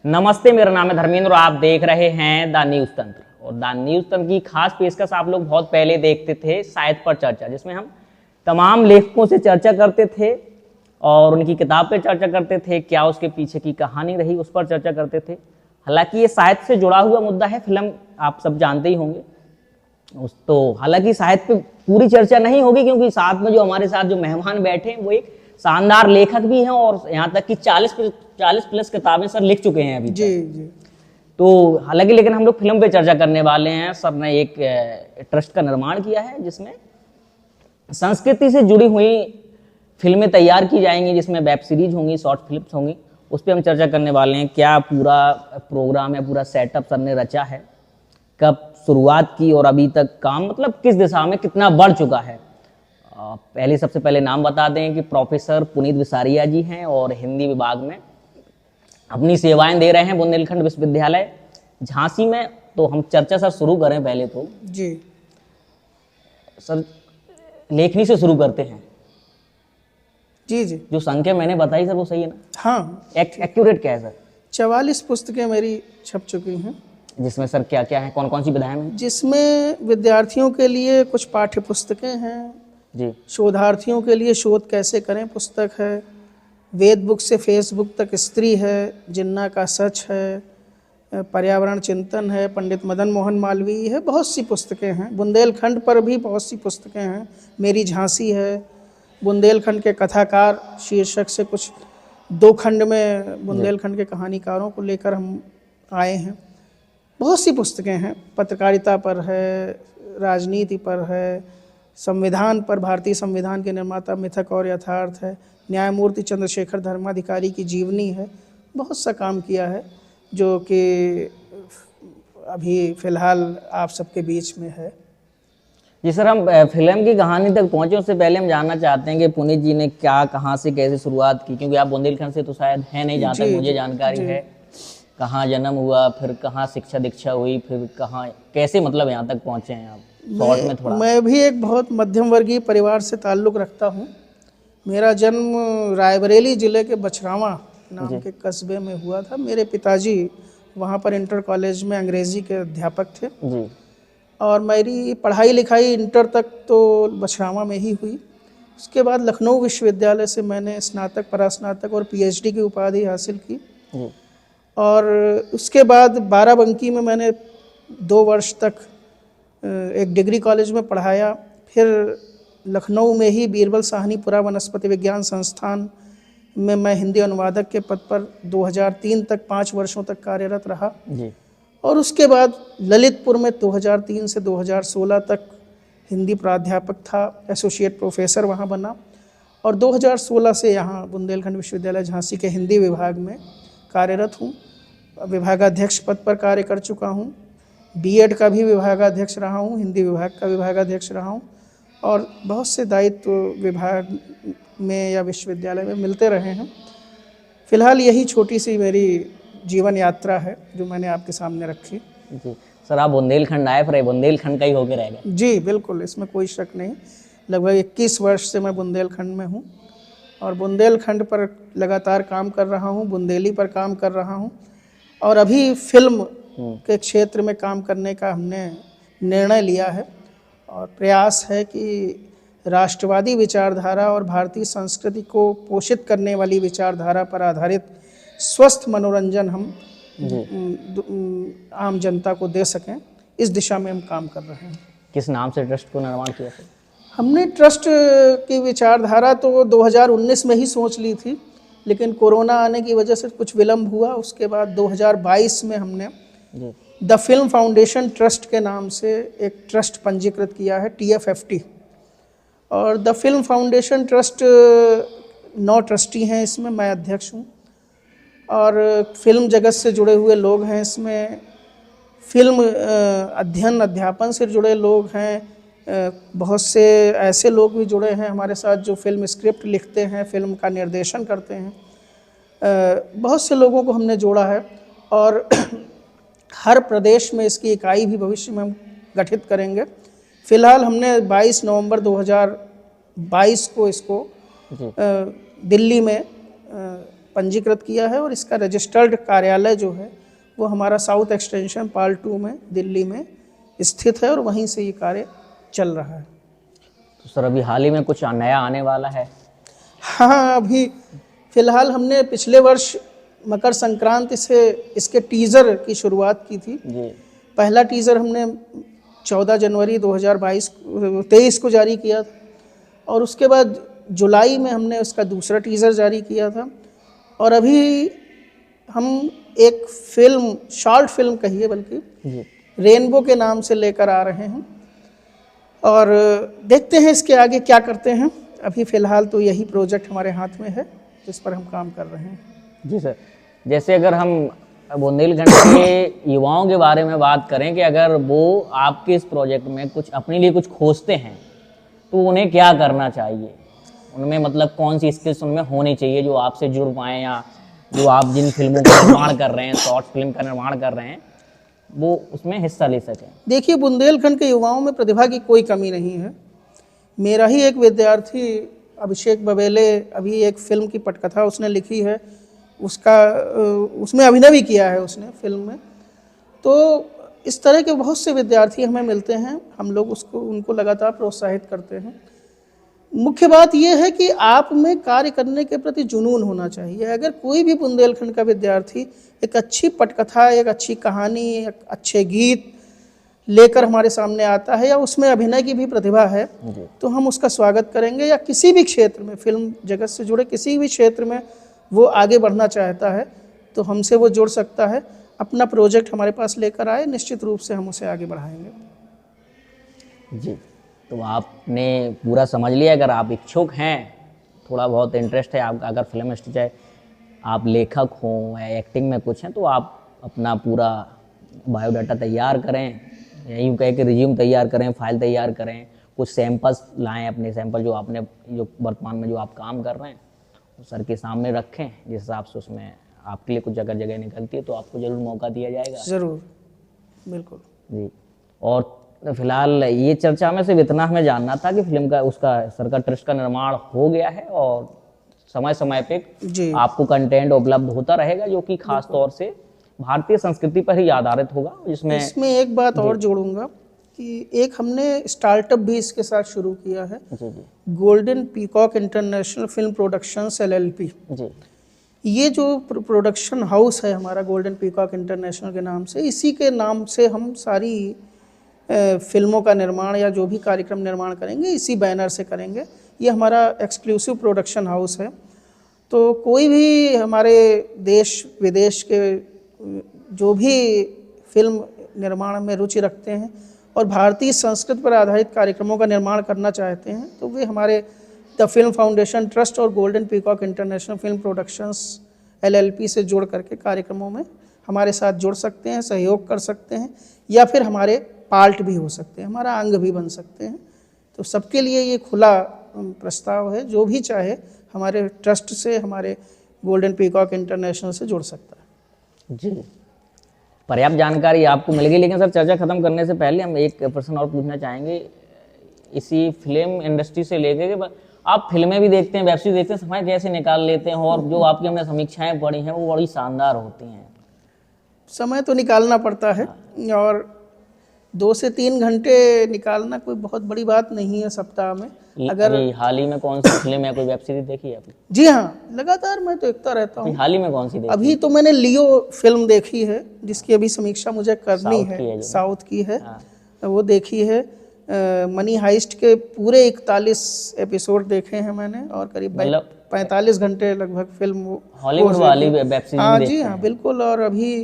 नमस्ते, मेरा नाम है धर्मेंद्र और आप देख रहे हैं द न्यूज तंत्र। और द न्यूज तंत्र की खास पेशकश आप लोग बहुत पहले देखते थे साहित्य पर चर्चा, जिसमें हम तमाम लेखकों से चर्चा करते थे और उनकी किताब पर चर्चा करते थे, क्या उसके पीछे की कहानी रही उस पर चर्चा करते थे। हालांकि ये साहित्य से जुड़ा हुआ मुद्दा है, फिल्म आप सब जानते ही होंगे। तो हालांकि साहित्य पे पूरी चर्चा नहीं होगी क्योंकि साथ में जो हमारे साथ जो मेहमान बैठे हैं वो एक शानदार लेखक भी हैं और यहाँ तक कि 40 प्लस किताबें सर लिख चुके हैं अभी जी जी। तो हालांकि लेकिन हम लोग फिल्म पे चर्चा करने वाले हैं। सर ने एक ट्रस्ट का निर्माण किया है जिसमें संस्कृति से जुड़ी हुई फिल्में तैयार की जाएंगी, जिसमें वेब सीरीज होंगी, शॉर्ट फिल्म्स होंगी, उस पर हम चर्चा करने वाले हैं। क्या पूरा प्रोग्राम है, पूरा सेटअप सर ने रचा है, कब शुरुआत की और अभी तक काम मतलब किस दिशा में कितना बढ़ चुका है। सबसे पहले नाम बता दें कि प्रोफेसर पुनीत विसारिया जी हैं और हिंदी विभाग में अपनी सेवाएं दे रहे हैं बुंदेलखंड विश्वविद्यालय झांसी में। तो हम चर्चा सर शुरू करें पहले तो जी सर लेखनी से शुरू करते हैं। जी जी। जो संख्या मैंने बताई सर वो सही है ना? हाँ, एक्यूरेट क्या है सर? 44 पुस्तकें मेरी छप चुकी हैं, जिसमें सर क्या क्या है, कौन कौन सी विधाएं हैं? जिसमें विद्यार्थियों के लिए कुछ पाठ्य पुस्तकें हैं जी, शोधार्थियों के लिए शोध कैसे करें पुस्तक है, वेद बुक से फेसबुक तक स्त्री है, जिन्ना का सच है, पर्यावरण चिंतन है, पंडित मदन मोहन मालवीय है, बहुत सी पुस्तकें हैं। बुंदेलखंड पर भी बहुत सी पुस्तकें हैं, मेरी झांसी है, बुंदेलखंड के कथाकार शीर्षक से कुछ 2 खंड में बुंदेलखंड के कहानीकारों को लेकर हम आए हैं। बहुत सी पुस्तकें हैं, पत्रकारिता पर है, राजनीति पर है, संविधान पर, भारतीय संविधान के निर्माता मिथक और यथार्थ है, न्यायमूर्ति चंद्रशेखर धर्माधिकारी की जीवनी है। बहुत सा काम किया है जो कि अभी फ़िलहाल आप सबके बीच में है। जी सर, हम फिल्म की कहानी तक पहुंचे उससे पहले हम जानना चाहते हैं कि पुनीत जी ने क्या, कहाँ से, कैसे शुरुआत की, क्योंकि आप बुंदेलखंड से तो शायद है नहीं, जहाँ तक मुझे जानकारी है। कहाँ जन्म हुआ, फिर कहाँ शिक्षा दीक्षा हुई, फिर कहाँ कैसे मतलब यहाँ तक पहुँचे हैं आप? शॉर्ट में थोड़ा। मैं भी एक बहुत मध्यम वर्गीय परिवार से ताल्लुक़ रखता हूँ। मेरा जन्म रायबरेली ज़िले के बछरावा नाम के कस्बे में हुआ था। मेरे पिताजी वहाँ पर इंटर कॉलेज में अंग्रेज़ी के अध्यापक थे जी। और मेरी पढ़ाई लिखाई इंटर तक तो बछरावा में ही हुई। उसके बाद लखनऊ विश्वविद्यालय से मैंने स्नातक, परास्नातक और पीएचडी की उपाधि हासिल की जी। और उसके बाद बाराबंकी में मैंने 2 वर्ष तक एक डिग्री कॉलेज में पढ़ाया। फिर लखनऊ में ही बीरबल साहनीपुरा वनस्पति विज्ञान संस्थान में मैं हिंदी अनुवादक के पद पर 2003 तक 5 वर्षों तक कार्यरत रहा जी। और उसके बाद ललितपुर में 2003 से 2016 तक हिंदी प्राध्यापक था, एसोसिएट प्रोफेसर वहाँ बना और 2016 से यहाँ बुंदेलखंड विश्वविद्यालय झांसी के हिंदी विभाग में कार्यरत हूँ। विभागाध्यक्ष पद पर कार्य कर चुका हूँ, बीएड का भी विभागाध्यक्ष रहा हूँ, हिंदी विभाग का विभागाध्यक्ष रहा हूँ और बहुत से दायित्व विभाग में या विश्वविद्यालय में मिलते रहे हैं। फिलहाल यही छोटी सी मेरी जीवन यात्रा है जो मैंने आपके सामने रखी। जी सर, आप बुंदेलखंड आए, फिर बुंदेलखंड का ही होके रह गए? जी बिल्कुल, इसमें कोई शक नहीं। लगभग 21 वर्ष से मैं बुंदेलखंड में हूँ और बुंदेलखंड पर लगातार काम कर रहा हूँ, बुंदेली पर काम कर रहा हूँ और अभी फिल्म के क्षेत्र में काम करने का हमने निर्णय लिया है और प्रयास है कि राष्ट्रवादी विचारधारा और भारतीय संस्कृति को पोषित करने वाली विचारधारा पर आधारित स्वस्थ मनोरंजन हम आम जनता को दे सकें, इस दिशा में हम काम कर रहे हैं। किस नाम से ट्रस्ट को निर्माण किया सर? हमने ट्रस्ट की विचारधारा तो 2019 में ही सोच ली थी, लेकिन कोरोना आने की वजह से कुछ विलम्ब हुआ। उसके बाद 2022 में हमने द फिल्म फाउंडेशन ट्रस्ट के नाम से एक ट्रस्ट पंजीकृत किया है, TFFT। और the film foundation trust 9 trustee हैं, इसमें मैं अध्यक्ष हूँ और फिल्म जगत से जुड़े हुए लोग हैं इसमें, फिल्म अध्ययन अध्यापन से जुड़े लोग हैं, बहुत से ऐसे लोग भी जुड़े हैं हमारे साथ जो फिल्म स्क्रिप्ट लिखते हैं, फिल्म का निर्देशन करते हैं। बहुत से लोगों को हमने जोड़ा है और हर प्रदेश में इसकी इकाई भी भविष्य में हम गठित करेंगे। फ़िलहाल हमने 22 नवंबर 2022 को इसको दिल्ली में पंजीकृत किया है और इसका रजिस्टर्ड कार्यालय जो है वो हमारा साउथ एक्सटेंशन पार्ल 2 में दिल्ली में स्थित है और वहीं से ये कार्य चल रहा है। तो सर अभी हाल ही में कुछ नया आने वाला है? हाँ, अभी फिलहाल हमने पिछले वर्ष मकर संक्रांति से इसके टीज़र की शुरुआत की थी जी। पहला टीज़र हमने 14 जनवरी 2023 को जारी किया था और उसके बाद जुलाई में हमने उसका दूसरा टीज़र जारी किया था और अभी हम एक फिल्म, शॉर्ट फिल्म कहिए बल्कि, रेनबो के नाम से लेकर आ रहे हैं और देखते हैं इसके आगे क्या करते हैं। अभी फ़िलहाल तो यही प्रोजेक्ट हमारे हाथ में है जिस पर हम काम कर रहे हैं। जी सर, जैसे अगर हम बुंदेलखंड के युवाओं के बारे में बात करें कि अगर वो आपके इस प्रोजेक्ट में कुछ अपने लिए कुछ खोजते हैं तो उन्हें क्या करना चाहिए? उनमें मतलब कौन सी स्किल्स उनमें होनी चाहिए जो आपसे जुड़ पाएँ, या जो आप जिन फिल्मों का निर्माण कर रहे हैं, शॉर्ट फिल्म का निर्माण कर रहे हैं, वो उसमें हिस्सा ले सकें? देखिए, बुंदेलखंड के युवाओं में प्रतिभा की कोई कमी नहीं है। मेरा ही एक विद्यार्थी अभिषेक बबेले अभी एक फिल्म की पटकथा उसने लिखी है, उसमें अभिनय भी किया है उसने फिल्म में। तो इस तरह के बहुत से विद्यार्थी हमें मिलते हैं, हम लोग उनको लगातार प्रोत्साहित करते हैं। मुख्य बात यह है कि आप में कार्य करने के प्रति जुनून होना चाहिए। अगर कोई भी बुंदेलखंड का विद्यार्थी एक अच्छी पटकथा, एक अच्छी कहानी, एक अच्छे गीत लेकर हमारे सामने आता है या उसमें अभिनय की भी प्रतिभा है तो हम उसका स्वागत करेंगे। या किसी भी क्षेत्र में, फिल्म जगत से जुड़े किसी भी क्षेत्र में वो आगे बढ़ना चाहता है तो हमसे वो जुड़ सकता है, अपना प्रोजेक्ट हमारे पास लेकर आए, निश्चित रूप से हम उसे आगे बढ़ाएंगे। जी, तो आपने पूरा समझ लिया। अगर आप इच्छुक हैं, थोड़ा बहुत इंटरेस्ट है आप, अगर फिल्म इंडस्ट्री चाहे आप लेखक हों या एक्टिंग में कुछ हैं, तो आप अपना पूरा बायोडाटा तैयार करें, या यूँ कह के रिज्यूम तैयार करें, फाइल तैयार करें, कुछ सैंपल्स लाएं, अपने सैंपल जो वर्तमान में जो आप काम कर रहे हैं सर के सामने रखें। जिस हिसाब से उसमें आपके लिए कुछ जगह निकलती है तो आपको ज़रूर मौका दिया जाएगा। ज़रूर, बिल्कुल जी। और फिलहाल ये चर्चा में सिर्फ इतना हमें जानना था कि फिल्म का सर का ट्रस्ट का निर्माण हो गया है और समय समय पे आपको कंटेंट उपलब्ध होता रहेगा जो कि खास तौर से भारतीय संस्कृति पर ही आधारित होगा। इसमें एक बात और जोड़ूंगा कि एक हमने स्टार्टअप भी इसके साथ शुरू किया है, golden peacock international film productions LLP। ये जो प्रोडक्शन हाउस है हमारा गोल्डन पीकॉक इंटरनेशनल के नाम से, इसी के नाम से हम सारी फिल्मों का निर्माण या जो भी कार्यक्रम निर्माण करेंगे इसी बैनर से करेंगे। ये हमारा एक्सक्लूसिव प्रोडक्शन हाउस है। तो कोई भी हमारे देश विदेश के जो भी फिल्म निर्माण में रुचि रखते हैं और भारतीय संस्कृति पर आधारित कार्यक्रमों का निर्माण करना चाहते हैं तो वे हमारे द फिल्म फाउंडेशन ट्रस्ट और golden peacock international film productions LLP से जोड़ करके कार्यक्रमों में हमारे साथ जुड़ सकते हैं, सहयोग कर सकते हैं, या फिर हमारे पार्ट भी हो सकते हैं, हमारा अंग भी बन सकते हैं। तो सबके लिए ये खुला प्रस्ताव है, जो भी चाहे हमारे ट्रस्ट से, हमारे गोल्डन पीकॉक इंटरनेशनल से जुड़ सकता है। जी, पर्याप्त जानकारी आपको मिल गई। लेकिन सर, चर्चा खत्म करने से पहले हम एक प्रश्न और पूछना चाहेंगे। इसी फिल्म इंडस्ट्री से लेके आप फिल्में भी देखते हैं, वेब सीरीज देखते हैं, समय कैसे निकाल लेते हैं? और जो आपकी हमने समीक्षाएं पढ़ी हैं वो बड़ी शानदार होती हैं। समय तो निकालना पड़ता है और 2 से 3 घंटे निकालना कोई बहुत बड़ी बात नहीं है सप्ताह में। अगर हाल ही में कौन सी फिल्म या कोई वेब सीरीज देखी है आपने? जी हाँ, लगातार मैं देखता रहता हूँ। हाल ही में कौन सी देखी? अभी तो मैंने लियो फिल्म देखी है जिसकी अभी समीक्षा मुझे करनी है, साउथ की है। वो देखी है। मनी हाइस्ट के पूरे 41 एपिसोड देखे हैं मैंने और करीब 45 घंटे लगभग फिल्म हॉलीवुड वाली वेब सीरीज। हाँ जी हाँ, बिल्कुल। और अभी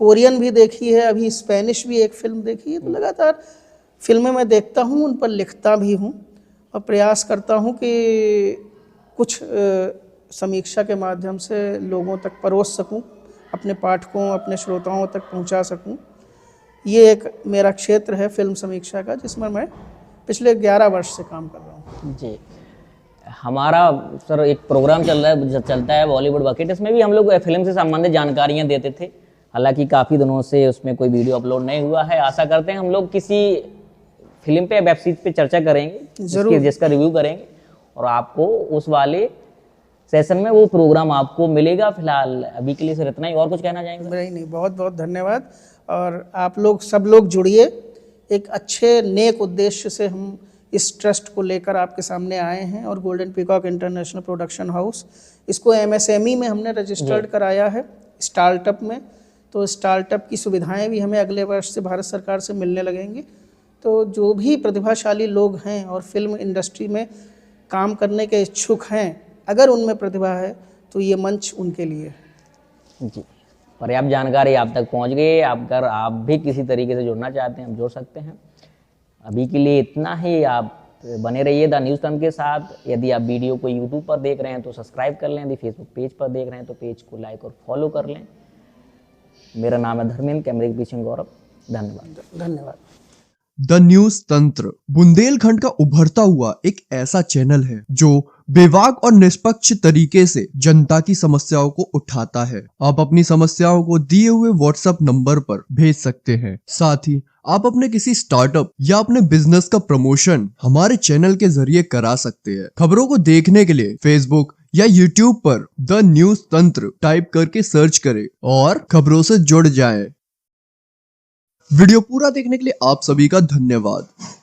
कोरियन भी देखी है, अभी स्पेनिश भी एक फिल्म देखी है। तो लगातार फिल्में मैं देखता हूँ, उन पर लिखता भी हूँ और प्रयास करता हूँ कि कुछ समीक्षा के माध्यम से लोगों तक परोस सकूँ, अपने पाठकों, अपने श्रोताओं तक पहुँचा सकूँ। ये एक मेरा क्षेत्र है फिल्म समीक्षा का, जिसमें मैं पिछले 11 वर्ष से काम कर रहा हूँ। जी, हमारा सर एक प्रोग्राम चलता है बॉलीवुड बकेट, इसमें भी हम लोग फिल्म से संबंधित जानकारियाँ देते थे। हालांकि काफ़ी दिनों से उसमें कोई वीडियो अपलोड नहीं हुआ है। आशा करते हैं हम लोग किसी फिल्म पे, वेब सीरीज पे चर्चा करेंगे, जिसका रिव्यू करेंगे और आपको उस वाले सेशन में वो प्रोग्राम आपको मिलेगा। फिलहाल अभी के लिए सिर्फ इतना ही। और कुछ कहना चाहेंगे? नहीं, बहुत बहुत धन्यवाद। और आप लोग सब लोग जुड़िए, एक अच्छे नेक उद्देश्य से हम इस ट्रस्ट को लेकर आपके सामने आए हैं। और golden peacock international production house, इसको MSME में हमने रजिस्टर्ड कराया है, स्टार्टअप में। तो स्टार्टअप की सुविधाएं भी हमें अगले वर्ष से भारत सरकार से मिलने लगेंगी। तो जो भी प्रतिभाशाली लोग हैं और फिल्म इंडस्ट्री में काम करने के इच्छुक हैं, अगर उनमें प्रतिभा है तो ये मंच उनके लिए है। जी, पर्याप्त जानकारी आप तक पहुंच गई। अगर आप भी किसी तरीके से जुड़ना चाहते हैं, हम जुड़ सकते हैं। अभी के लिए इतना ही। आप बने रहिए द न्यूज़ तंत्र के साथ। यदि आप वीडियो को यूट्यूब पर देख रहे हैं तो सब्सक्राइब कर लें। यदि फेसबुक पेज पर देख रहे हैं तो पेज को लाइक और फॉलो कर लें। मेरा नाम है धर्मेंद्र, कैमरे के पीछे गौरव। धन्यवाद। द न्यूज तंत्र बुंदेलखंड का उभरता हुआ एक ऐसा चैनल है जो बेबाक और निष्पक्ष तरीके से जनता की समस्याओं को उठाता है। आप अपनी समस्याओं को दिए हुए व्हाट्सएप नंबर पर भेज सकते हैं। साथ ही आप अपने किसी स्टार्टअप या अपने बिजनेस का प्रमोशन हमारे चैनल के जरिए करा सकते हैं। खबरों को देखने के लिए फेसबुक या यूट्यूब पर द न्यूज तंत्र टाइप करके सर्च करें और खबरों से जुड़ जाएं। वीडियो पूरा देखने के लिए आप सभी का धन्यवाद।